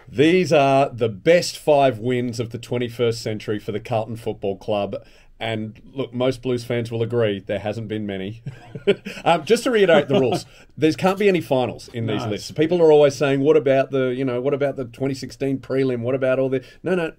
These are the best 5 wins of the 21st century for the Carlton Football Club. And look, most Blues fans will agree there hasn't been many. Just to reiterate the rules, there can't be any finals in these lists. People are always saying, "What about the 2016 prelim? What about all the?" No.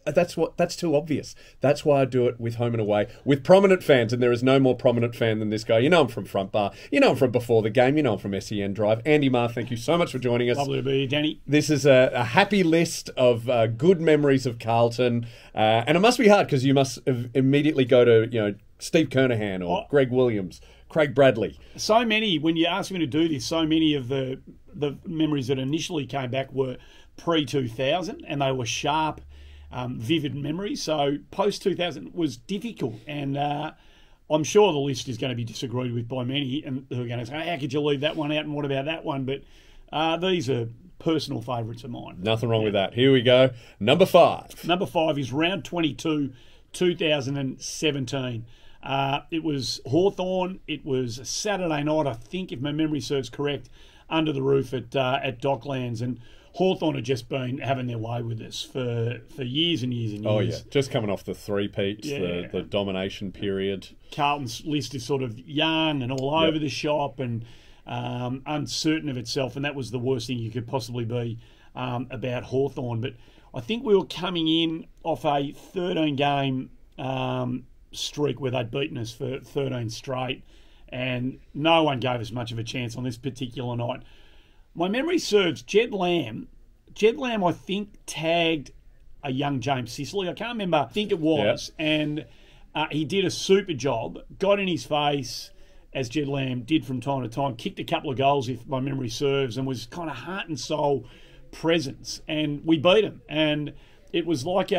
That's too obvious. That's why I do it with home and away with prominent fans, and there is no more prominent fan than this guy. You know him from Front Bar. You know him from Before the Game. You know him from SEN Drive. Andy Maher, thank you so much for joining us. Lovely to be here, Danny. This is a happy list of good memories of Carlton, and it must be hard because you must immediately go to Steve Kernahan or Greg Williams, Craig Bradley. So many, when you asked me to do this, so many of the memories that initially came back were pre-2000, and they were sharp, vivid memories. So post-2000 was difficult, and I'm sure the list is going to be disagreed with by many, and who are going to say, how could you leave that one out, and what about that one? But these are personal favourites of mine. Nothing wrong with that. Here we go. Number 5. Number 5 is round 22, 2017. It was Hawthorn. It was a Saturday night, I think, if my memory serves correct, under the roof at Docklands. And Hawthorn had just been having their way with us for years and years and years. Oh, yeah. Just coming off the three-peats, the domination period. Carlton's list is sort of young and all over the shop and uncertain of itself, and that was the worst thing you could possibly be about Hawthorn. But I think we were coming in off a 13-game streak where they'd beaten us for 13 straight, and no one gave us much of a chance on this particular night. My memory serves, Jed Lamb, I think, tagged a young James Sicily. I can't remember. I think it was. Yep. And he did a super job, got in his face, as Jed Lamb did from time to time, kicked a couple of goals, if my memory serves, and was kind of heart and soul presence. And we beat him. And it was like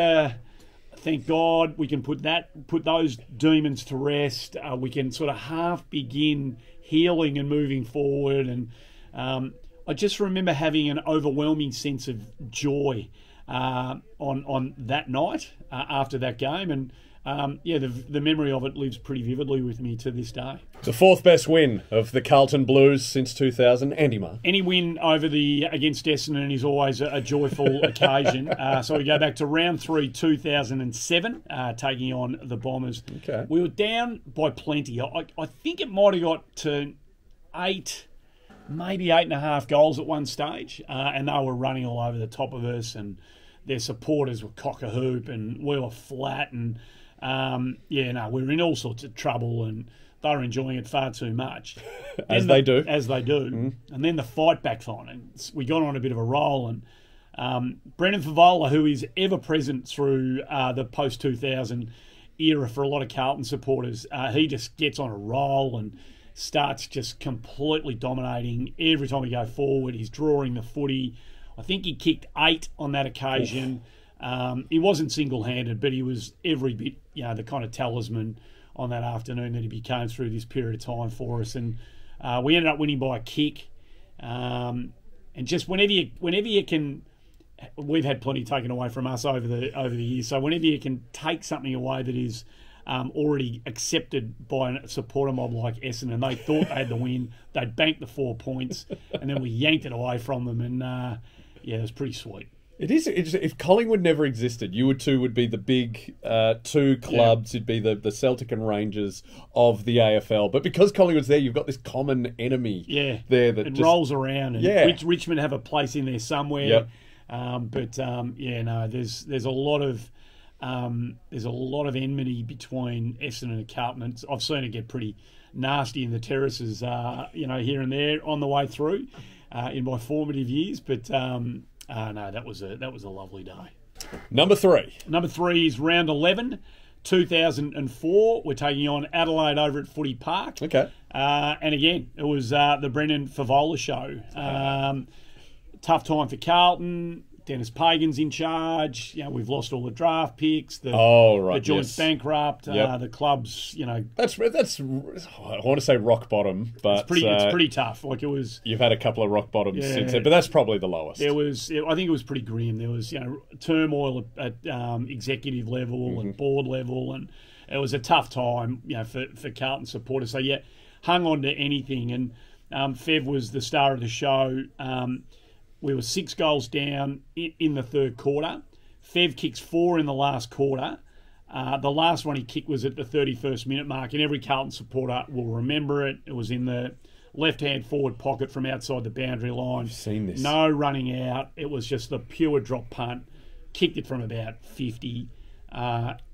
thank God we can put those demons to rest. We can sort of half begin healing and moving forward. And I just remember having an overwhelming sense of joy on that night after that game, and the memory of it lives pretty vividly with me to this day. The 4th best win of the Carlton Blues since 2000, Andy Maher. Any win against Essendon is always a joyful occasion. So we go back to round 3, 2007, taking on the Bombers. Okay. We were down by plenty. I think it might have got to 8. Maybe 8.5 goals at one stage, and they were running all over the top of us, and their supporters were cock-a-hoop, and we were flat, and we were in all sorts of trouble, and they were enjoying it far too much. As they do. Mm. And then the fight backfired, and we got on a bit of a roll, and Brendan Favola, who is ever present through the post-2000 era for a lot of Carlton supporters, he just gets on a roll and starts just completely dominating. Every time we go forward, he's drawing the footy. I think he kicked 8 on that occasion. He wasn't single-handed, but he was every bit, the kind of talisman on that afternoon that he became through this period of time for us. And we ended up winning by a kick. And just whenever you can, we've had plenty taken away from us over the years. So whenever you can take something away that is already accepted by a supporter mob like Essendon, they thought they had the win. They'd banked the 4 points, and then we yanked it away from them. And it was pretty sweet. It is. If Collingwood never existed, you would be the big 2 clubs. You'd be the Celtic and Rangers of the AFL. But because Collingwood's there, you've got this common enemy. There that it rolls around. And Richmond have a place in there somewhere. Yep. There's a lot of. There's a lot of enmity between Essendon and Carlton. I've seen it get pretty nasty in the terraces, here and there on the way through in my formative years. But that was a lovely day. Number 3. Number 3 is round 11, 2004. We're taking on Adelaide over at Footy Park. Okay. And again, it was the Brendan Favola show. Tough time for Carlton. Dennis Pagan's in charge. We've lost all the draft picks. The joint's bankrupt. The club's, That's I want to say rock bottom, but it's pretty tough. Like it was. You've had a couple of rock bottoms since then, but that's probably the lowest. I think it was pretty grim. There was turmoil at executive level and board level, and it was a tough time for Carlton supporters. So hung on to anything, and Fev was the star of the show. we were 6 goals down in the third quarter. Fev kicks 4 in the last quarter. The last one he kicked was at the 31st minute mark, and every Carlton supporter will remember it. It was in the left-hand forward pocket from outside the boundary line. I've seen this. No running out. It was just the pure drop punt. Kicked it from about 50.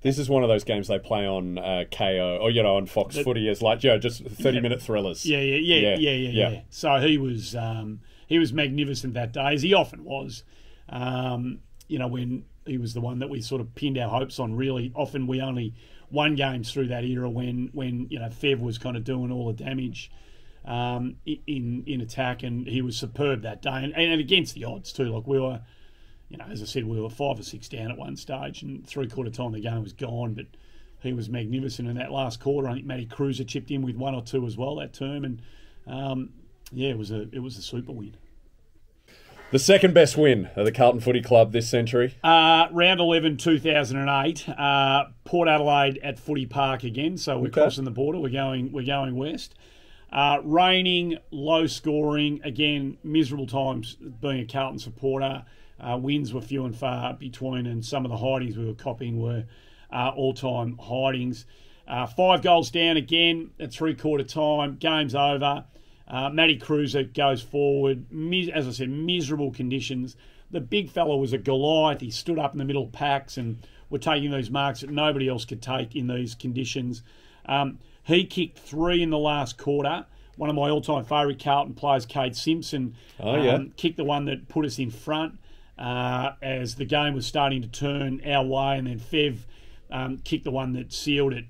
This is one of those games they play on KO or on Fox Footy as like just 30-minute thrillers. Yeah. So he was magnificent that day, as he often was. When he was the one that we sort of pinned our hopes on. Really, often we only won games through that era when Fev was kind of doing all the damage in attack, and he was superb that day, and against the odds too. Like we were. As I said, we were 5 or 6 down at one stage, and 3/4 time the game was gone. But he was magnificent in that last quarter. I think Matty Cruiser chipped in with 1 or 2 as well that term, and it was a super win. The second best win of the Carlton Footy Club this century. Round 11, 2008, Port Adelaide at Footy Park again. So we're crossing the border. We're going west. Raining, low scoring. Again, miserable times being a Carlton supporter. Wins were few and far between, and some of the hidings we were copying were all-time hidings. 5 goals down again at 3/4 time. Game's over. Matty Cruiser goes forward. As I said, miserable conditions. The big fella was a Goliath. He stood up in the middle of packs and were taking these marks that nobody else could take in these conditions. He kicked 3 in the last quarter. One of my all-time favourite Carlton players, Cade Simpson, kicked the one that put us in front. As the game was starting to turn our way, and then Fev kicked the one that sealed it.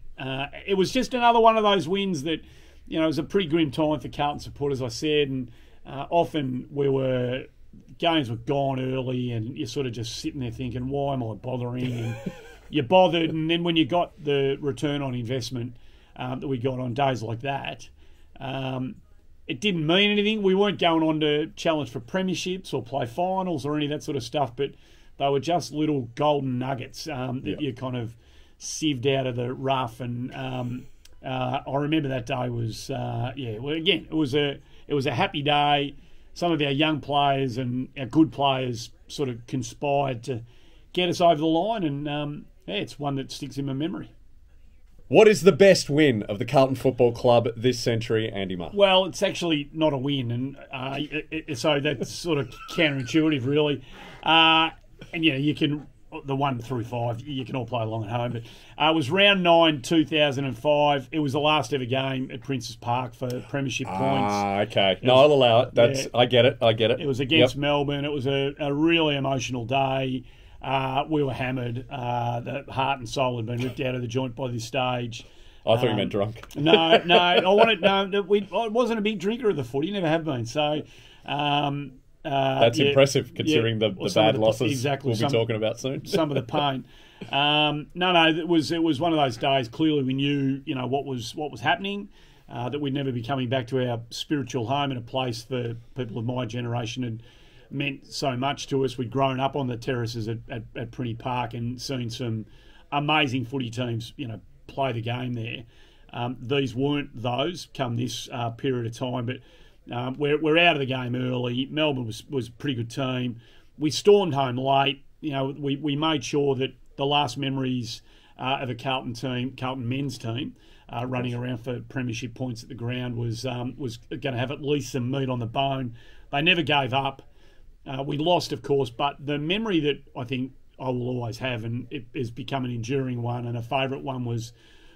It was just another one of those wins that, it was a pretty grim time for Carlton supporters, I said, and often games were gone early, and you're sort of just sitting there thinking, why am I bothering? And you bothered, and then when you got the return on investment that we got on days like that, it didn't mean anything. We weren't going on to challenge for premierships or play finals or any of that sort of stuff, but they were just little golden nuggets that you kind of sieved out of the rough. And I remember that day was, again, it was a happy day. Some of our young players and our good players sort of conspired to get us over the line, and it's one that sticks in my memory. What is the best win of the Carlton Football Club this century, Andy Maher? Well, it's actually not a win, and so that's sort of counterintuitive, really. And you can, the 1 through 5, you can all play along at home. But it was round 9, 2005. It was the last ever game at Princes Park for premiership points. Okay. I'll allow it. I get it. It was against Melbourne. It was a really emotional day. We were hammered. The heart and soul had been ripped out of the joint by this stage. I thought you meant drunk. No. I wasn't a big drinker of the footy. Never have been. So that's impressive considering the bad losses we'll be talking about soon. Some of the pain. It was one of those days. Clearly, we knew what was happening. That we'd never be coming back to our spiritual home in a place for people of my generation had meant so much to us. We'd grown up on the terraces at Prinny Park and seen some amazing footy teams, play the game there. These weren't those come this period of time, but we're out of the game early. Melbourne was a pretty good team. We stormed home late. We made sure that the last memories of a Carlton men's team, running around for premiership points at the ground was going to have at least some meat on the bone. They never gave up. We lost, of course, but the memory that I think I will always have, and it has become an enduring one, and a favourite one, was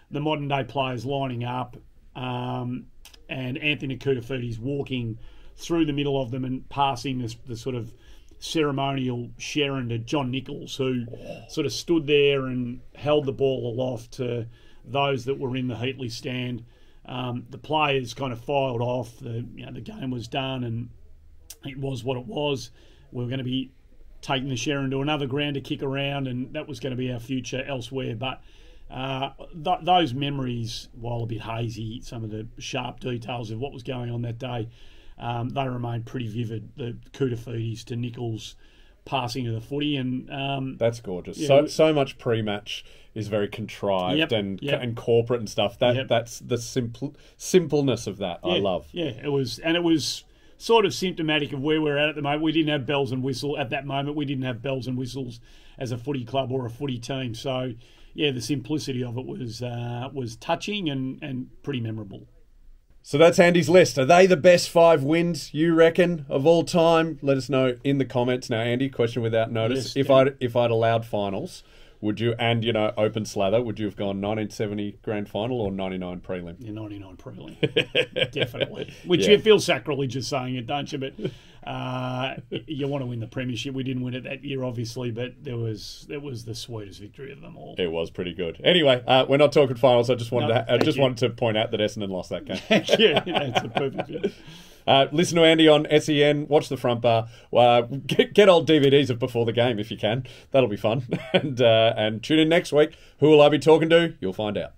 the modern day players lining up, and Anthony Koutafidis walking through the middle of them and passing the sort of ceremonial Sharon to John Nichols, who sort of stood there and held the ball aloft to those that were in the Heatley stand. The players kind of filed off. The game was done, and it was what it was. We were going to be taking the Sharon to another ground to kick around, and that was going to be our future elsewhere. But those memories, while a bit hazy, some of the sharp details of what was going on that day, they remain pretty vivid. The Koutafidis to Nichols passing of the footy, and that's gorgeous. So much pre-match is very contrived and corporate and stuff. That's the simpleness of that. I love. Yeah, it was sort of symptomatic of where we're at the moment. We didn't have bells and whistles at that moment. We didn't have bells and whistles as a footy club or a footy team. So, yeah, the simplicity of it was touching and pretty memorable. So that's Andy's list. Are they the best 5 wins, you reckon, of all time? Let us know in the comments. Now, Andy, question without notice. Yes, if I'd allowed finals, would you, and, open slather, would you have gone 1970 grand final or 99 prelim? Yeah, 99 prelim. Definitely. Which you feel sacrilegious saying it, don't you? But you want to win the premiership. We didn't win it that year, obviously, but it was the sweetest victory of them all. It was pretty good. Anyway, we're not talking finals. I just wanted to point out that Essendon lost that game. Thank you. That's a perfect fit. Listen to Andy on SEN. Watch the front bar. Get old DVDs of before the game if you can. That'll be fun. And tune in next week. Who will I be talking to? You'll find out.